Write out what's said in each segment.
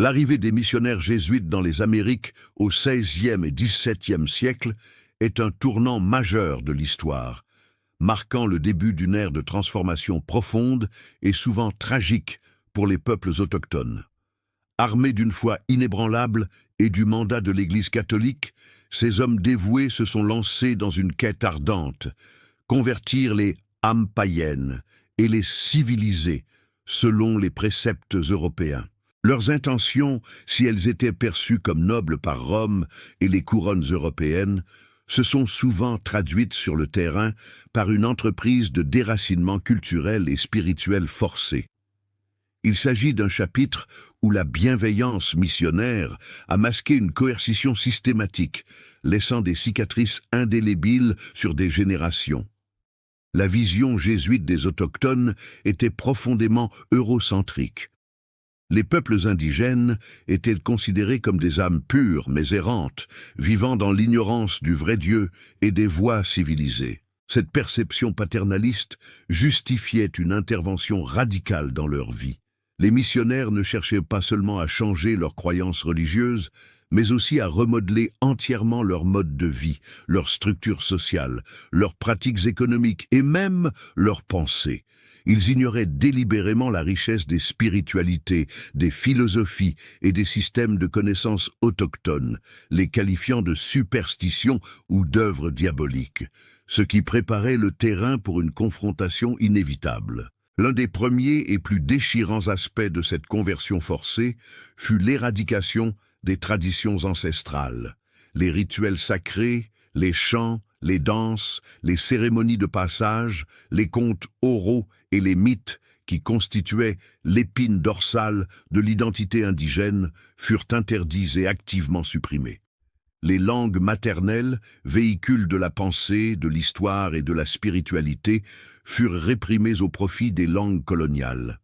L'arrivée des missionnaires jésuites dans les Amériques au XVIe et XVIIe siècle est un tournant majeur de l'histoire, marquant le début d'une ère de transformation profonde et souvent tragique pour les peuples autochtones. Armés d'une foi inébranlable et du mandat de l'Église catholique, ces hommes dévoués se sont lancés dans une quête ardente, convertir les âmes païennes et les civiliser selon les préceptes européens. Leurs intentions, si elles étaient perçues comme nobles par Rome et les couronnes européennes, se sont souvent traduites sur le terrain par une entreprise de déracinement culturel et spirituel forcé. Il s'agit d'un chapitre où la bienveillance missionnaire a masqué une coercition systématique, laissant des cicatrices indélébiles sur des générations. La vision jésuite des autochtones était profondément eurocentrique. Les peuples indigènes étaient considérés comme des âmes pures mais errantes, vivant dans l'ignorance du vrai Dieu et des voies civilisées. Cette perception paternaliste justifiait une intervention radicale dans leur vie. Les missionnaires ne cherchaient pas seulement à changer leurs croyances religieuses, mais aussi à remodeler entièrement leur mode de vie, leur structure sociale, leurs pratiques économiques et même leurs pensées. Ils ignoraient délibérément la richesse des spiritualités, des philosophies et des systèmes de connaissances autochtones, les qualifiant de superstitions ou d'œuvres diaboliques, ce qui préparait le terrain pour une confrontation inévitable. L'un des premiers et plus déchirants aspects de cette conversion forcée fut l'éradication des traditions ancestrales. Les rituels sacrés, les chants, les danses, les cérémonies de passage, les contes oraux et les mythes qui constituaient l'épine dorsale de l'identité indigène furent interdits et activement supprimés. Les langues maternelles, véhicules de la pensée, de l'histoire et de la spiritualité, furent réprimées au profit des langues coloniales.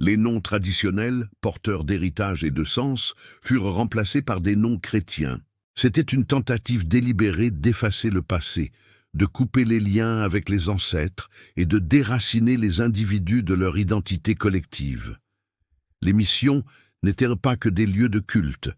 Les noms traditionnels, porteurs d'héritage et de sens, furent remplacés par des noms chrétiens. C'était une tentative délibérée d'effacer le passé, de couper les liens avec les ancêtres et de déraciner les individus de leur identité collective. Les missions n'étaient pas que des lieux de culte.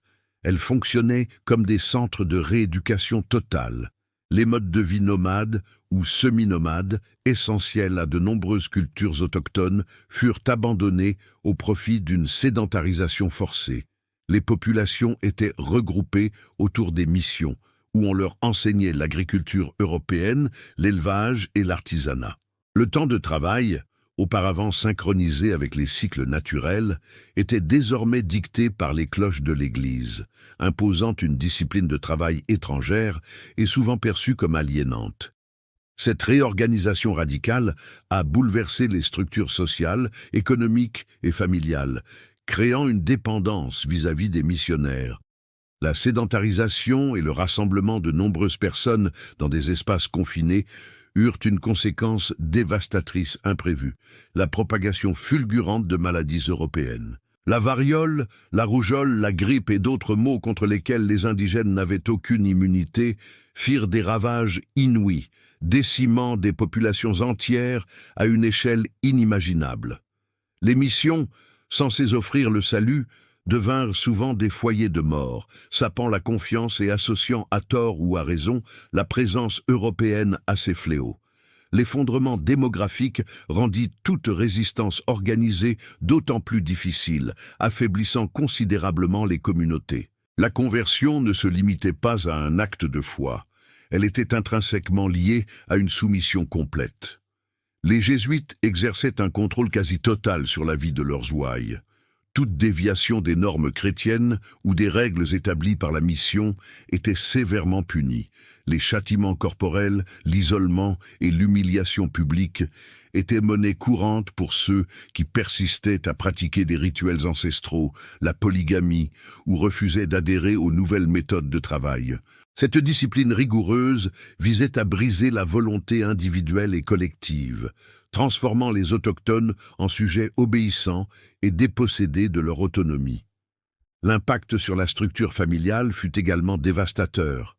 Elles fonctionnaient comme des centres de rééducation totale. Les modes de vie nomades ou semi-nomades, essentiels à de nombreuses cultures autochtones, furent abandonnés au profit d'une sédentarisation forcée. Les populations étaient regroupées autour des missions, où on leur enseignait l'agriculture européenne, l'élevage et l'artisanat. Le temps de travail, auparavant synchronisé avec les cycles naturels, était désormais dicté par les cloches de l'Église, imposant une discipline de travail étrangère et souvent perçue comme aliénante. Cette réorganisation radicale a bouleversé les structures sociales, économiques et familiales, créant une dépendance vis-à-vis des missionnaires. La sédentarisation et le rassemblement de nombreuses personnes dans des espaces confinés eurent une conséquence dévastatrice imprévue, la propagation fulgurante de maladies européennes. La variole, la rougeole, la grippe et d'autres maux contre lesquels les indigènes n'avaient aucune immunité firent des ravages inouïs, décimant des populations entières à une échelle inimaginable. Les missions, censées offrir le salut, devinrent souvent des foyers de mort, sapant la confiance et associant à tort ou à raison la présence européenne à ces fléaux. L'effondrement démographique rendit toute résistance organisée d'autant plus difficile, affaiblissant considérablement les communautés. La conversion ne se limitait pas à un acte de foi, elle était intrinsèquement liée à une soumission complète. Les jésuites exerçaient un contrôle quasi total sur la vie de leurs ouailles. Toute déviation des normes chrétiennes ou des règles établies par la mission était sévèrement punie. Les châtiments corporels, l'isolement et l'humiliation publique étaient monnaie courante pour ceux qui persistaient à pratiquer des rituels ancestraux, la polygamie ou refusaient d'adhérer aux nouvelles méthodes de travail. Cette discipline rigoureuse visait à briser la volonté individuelle et collective, transformant les autochtones en sujets obéissants et dépossédés de leur autonomie. L'impact sur la structure familiale fut également dévastateur.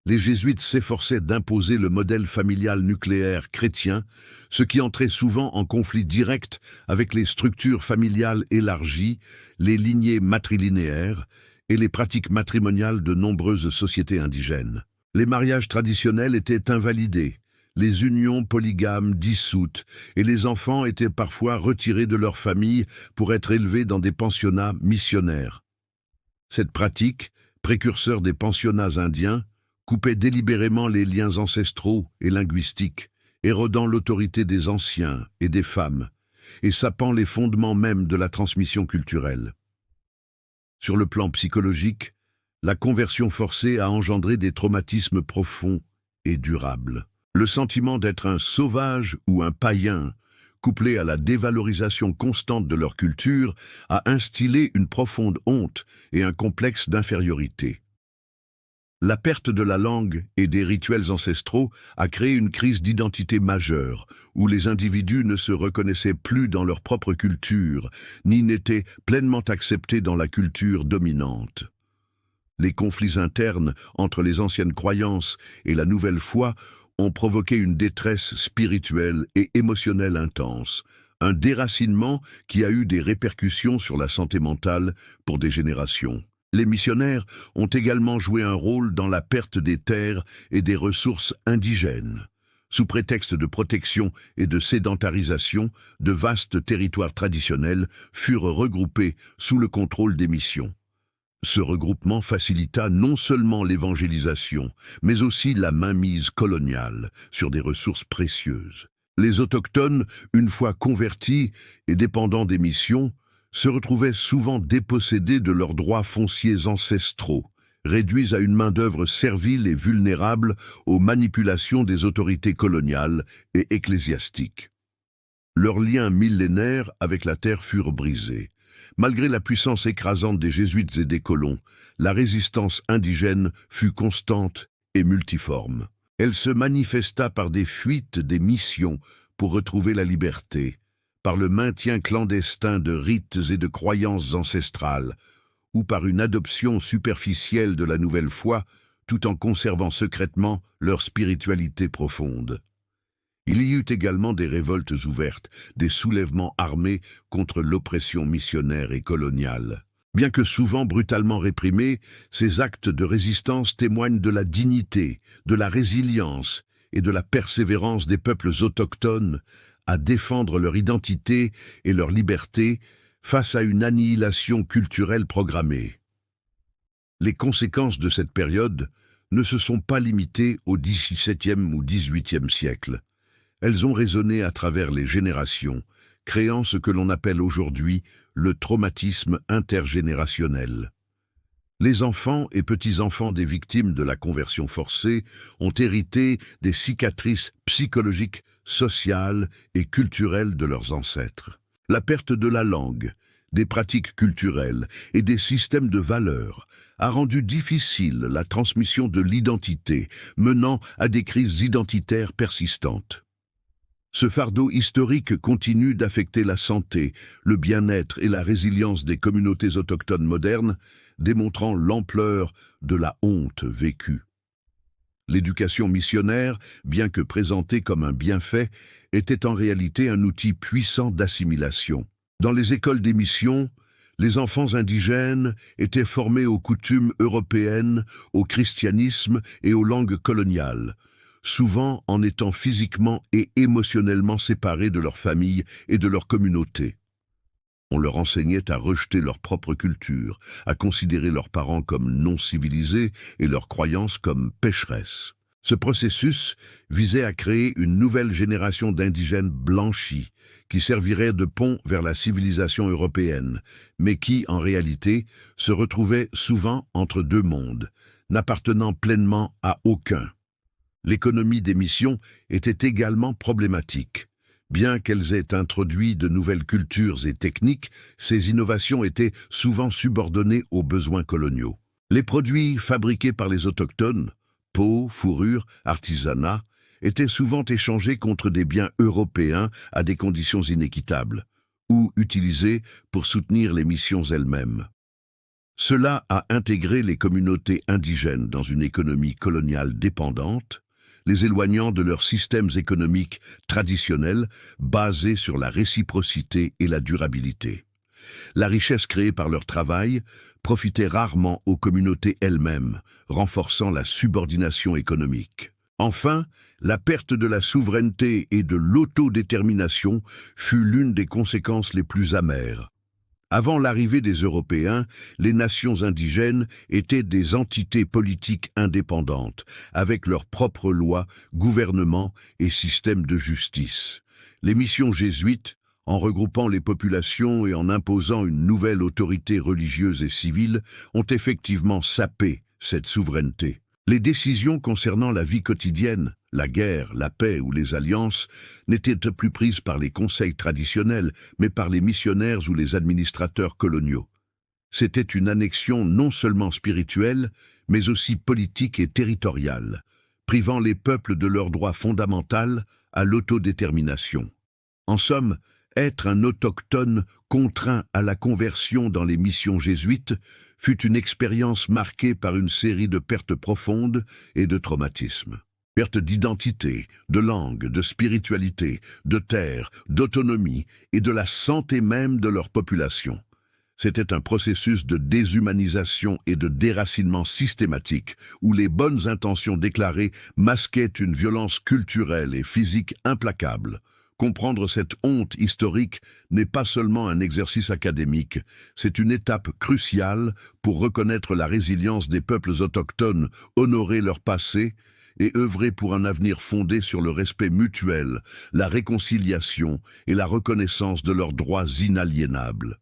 Les jésuites s'efforçaient d'imposer le modèle familial nucléaire chrétien, ce qui entrait souvent en conflit direct avec les structures familiales élargies, les lignées matrilinéaires et les pratiques matrimoniales de nombreuses sociétés indigènes. Les mariages traditionnels étaient invalidés, les unions polygames dissoutes, et les enfants étaient parfois retirés de leur famille pour être élevés dans des pensionnats missionnaires. Cette pratique, précurseur des pensionnats indiens, coupait délibérément les liens ancestraux et linguistiques, érodant l'autorité des anciens et des femmes, et sapant les fondements même de la transmission culturelle. Sur le plan psychologique, la conversion forcée a engendré des traumatismes profonds et durables. Le sentiment d'être un sauvage ou un païen, couplé à la dévalorisation constante de leur culture, a instillé une profonde honte et un complexe d'infériorité. La perte de la langue et des rituels ancestraux a créé une crise d'identité majeure, où les individus ne se reconnaissaient plus dans leur propre culture, ni n'étaient pleinement acceptés dans la culture dominante. Les conflits internes entre les anciennes croyances et la nouvelle foi ont provoqué une détresse spirituelle et émotionnelle intense, un déracinement qui a eu des répercussions sur la santé mentale pour des générations. Les missionnaires ont également joué un rôle dans la perte des terres et des ressources indigènes. Sous prétexte de protection et de sédentarisation, de vastes territoires traditionnels furent regroupés sous le contrôle des missions. Ce regroupement facilita non seulement l'évangélisation, mais aussi la mainmise coloniale sur des ressources précieuses. Les autochtones, une fois convertis et dépendants des missions, se retrouvaient souvent dépossédés de leurs droits fonciers ancestraux, réduits à une main-d'œuvre servile et vulnérable aux manipulations des autorités coloniales et ecclésiastiques. Leurs liens millénaires avec la terre furent brisés. Malgré la puissance écrasante des jésuites et des colons, la résistance indigène fut constante et multiforme. Elle se manifesta par des fuites des missions pour retrouver la liberté, par le maintien clandestin de rites et de croyances ancestrales, ou par une adoption superficielle de la nouvelle foi, tout en conservant secrètement leur spiritualité profonde. Il y eut également des révoltes ouvertes, des soulèvements armés contre l'oppression missionnaire et coloniale. Bien que souvent brutalement réprimés, ces actes de résistance témoignent de la dignité, de la résilience et de la persévérance des peuples autochtones à défendre leur identité et leur liberté face à une annihilation culturelle programmée. Les conséquences de cette période ne se sont pas limitées au XVIIe ou XVIIIe siècle. Elles ont résonné à travers les générations, créant ce que l'on appelle aujourd'hui le traumatisme intergénérationnel. Les enfants et petits-enfants des victimes de la conversion forcée ont hérité des cicatrices psychologiques, sociales et culturelles de leurs ancêtres. La perte de la langue, des pratiques culturelles et des systèmes de valeurs a rendu difficile la transmission de l'identité, menant à des crises identitaires persistantes. Ce fardeau historique continue d'affecter la santé, le bien-être et la résilience des communautés autochtones modernes, démontrant l'ampleur de la honte vécue. L'éducation missionnaire, bien que présentée comme un bienfait, était en réalité un outil puissant d'assimilation. Dans les écoles des missions, les enfants indigènes étaient formés aux coutumes européennes, au christianisme et aux langues coloniales, souvent en étant physiquement et émotionnellement séparés de leur famille et de leur communauté. On leur enseignait à rejeter leur propre culture, à considérer leurs parents comme non civilisés et leurs croyances comme pécheresses. Ce processus visait à créer une nouvelle génération d'indigènes blanchis qui servirait de pont vers la civilisation européenne, mais qui, en réalité, se retrouvaient souvent entre deux mondes, n'appartenant pleinement à aucun. L'économie des missions était également problématique. Bien qu'elles aient introduit de nouvelles cultures et techniques, ces innovations étaient souvent subordonnées aux besoins coloniaux. Les produits fabriqués par les autochtones, peau, fourrure, artisanat, étaient souvent échangés contre des biens européens à des conditions inéquitables, ou utilisés pour soutenir les missions elles-mêmes. Cela a intégré les communautés indigènes dans une économie coloniale dépendante, les éloignant de leurs systèmes économiques traditionnels basés sur la réciprocité et la durabilité. La richesse créée par leur travail profitait rarement aux communautés elles-mêmes, renforçant la subordination économique. Enfin, la perte de la souveraineté et de l'autodétermination fut l'une des conséquences les plus amères. Avant l'arrivée des Européens, les nations indigènes étaient des entités politiques indépendantes, avec leurs propres lois, gouvernements et systèmes de justice. Les missions jésuites, en regroupant les populations et en imposant une nouvelle autorité religieuse et civile, ont effectivement sapé cette souveraineté. Les décisions concernant la vie quotidienne, la guerre, la paix ou les alliances n'étaient plus prises par les conseils traditionnels, mais par les missionnaires ou les administrateurs coloniaux. C'était une annexion non seulement spirituelle, mais aussi politique et territoriale, privant les peuples de leur droit fondamental à l'autodétermination. En somme, être un autochtone contraint à la conversion dans les missions jésuites fut une expérience marquée par une série de pertes profondes et de traumatismes. Perte d'identité, de langue, de spiritualité, de terre, d'autonomie et de la santé même de leur population. C'était un processus de déshumanisation et de déracinement systématique où les bonnes intentions déclarées masquaient une violence culturelle et physique implacable. Comprendre cette honte historique n'est pas seulement un exercice académique, c'est une étape cruciale pour reconnaître la résilience des peuples autochtones, honorer leur passé et œuvrer pour un avenir fondé sur le respect mutuel, la réconciliation et la reconnaissance de leurs droits inaliénables.